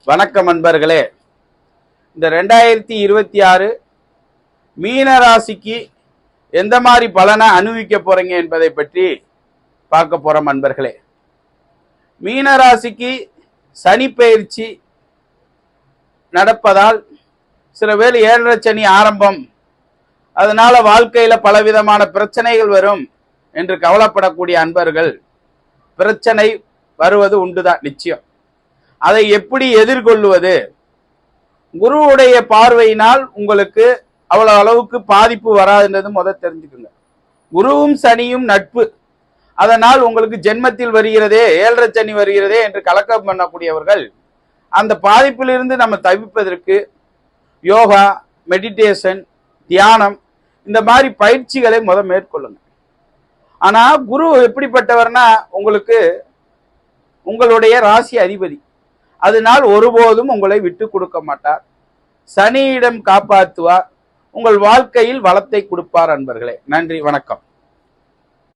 வணக்கம் அன்பர்களே. இந்த 2026 மீன ராசிக்கு எந்த மாதிரி பலனை அனுபவிக்க போறீங்க என்பதை பற்றி பார்க்க போறோம் அன்பர்களே. மீன ராசிக்கு சனி பெயர்ச்சி நடப்பதால் சில பேர் 7.5 சனி ஆரம்பம், அதனால வாழ்க்கையில பலவிதமான பிரச்சனைகள் வரும் என்று கவலைப்படக்கூடிய அன்பர்கள், பிரச்சனை வருவது உண்டுதான் நிச்சயம். அதை எப்படி எதிர்கொள்வது? குருவுடைய பார்வையினால் உங்களுக்கு அவ்வளவு அளவுக்கு பாதிப்பு வராதுன்றது முதல் தெரிஞ்சுக்குங்க. குருவும் சனியும் நட்பு, அதனால் உங்களுக்கு ஜென்மத்தில் வருகிறதே 7.5 சனி வருகிறதே என்று கலக்கம் பண்ணக்கூடியவர்கள் அந்த பாதிப்பிலிருந்து நம்ம தவிப்பதற்கு யோகா, மெடிடேஷன், தியானம் இந்த மாதிரி பயிற்சிகளை மேற்கொள்ளுங்க. ஆனா குரு எப்படிப்பட்டவர்னா உங்களுக்கு உங்களுடைய ராசி அதிபதி, அதனால் ஒருபோதும் உங்களை விட்டு கொடுக்க மாட்டார். சனியிடம் காப்பாற்றுவார், உங்கள் வாழ்க்கையில் வளத்தை கொடுப்பார். அன்பர்களே, நன்றி, வணக்கம்.